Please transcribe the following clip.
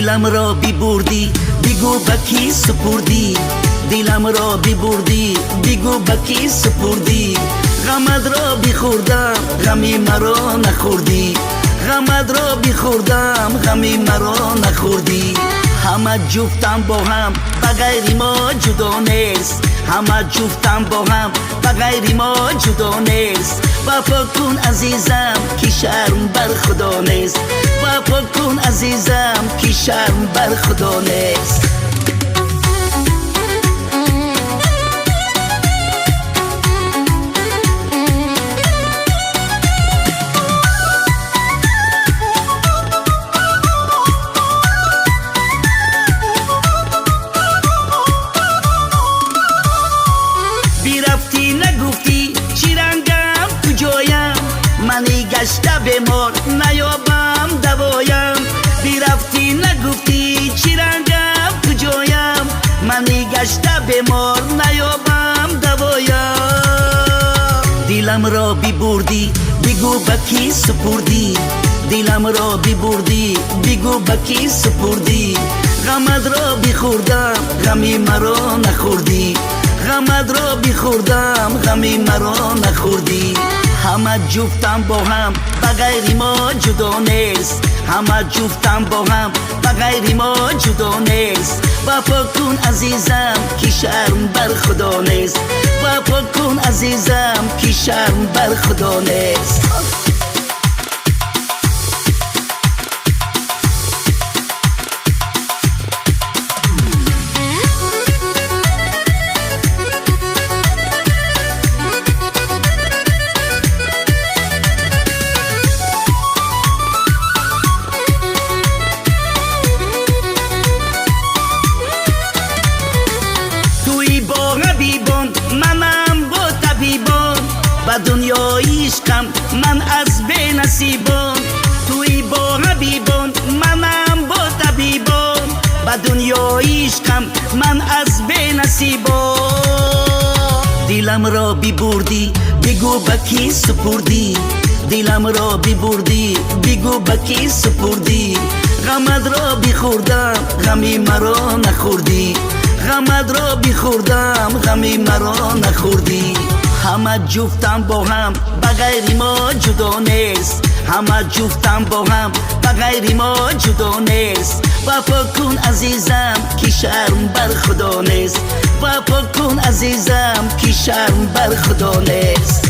دیلم را ببردی بگو به کی سپردی دیلم را ببردی بگو به کی سپردی غمت را بخوردم غمی مرا نخوردی غمت را بخوردم غمی مرا نخوردی همه جفتم با هم بغیر ما جدا نیست همه جفتم با هم بغیر ما جدا نیست وفا کن عزیزم که شرم بر خدا نیست وفا کن عزیزم که شرم بر خدا نیست رفتی نگفتی چی رنگم کجایم منی گشته بیمار نیابم دوایم رفتی نگفتی چی رنگم کجایم منی گشته بیمار نیابم دوایم دیلم را ببردی بگو به کی سپردی دیلم را ببردی بگو به کی سپردی غمت را بخوردم غمی مرا نخوردی غمت را بخوردم غمی مرا نخوردی همه جفتم با هم بغیر ما جدا نیست همه جفتم با هم بغیر ما جدا نیست وفا کن عزیزم که شرم بر خدا نیست وفا کن عزیزم که شرم بر خدا نیست منم با طبیبان و دنیای عشقم من از بی نصیبان توی با حبیبان منم با طبیبان و دنیای عشقم من از بی نصیبان دیلم را ببردی بگو به کی سپردی دیلم را ببردی بگو به کی سپردی غمت را بخوردم غمی مرا نخوردی غمت را بخوردم غمی مرا نخوردی همه جفتم با هم بغیر ما جدا نیست همه جفتم با هم بغیر ما جدا نیست وفا کن عزیزم که شرم بر خدا نیست وفا کن عزیزم که شرم بر خدا نیست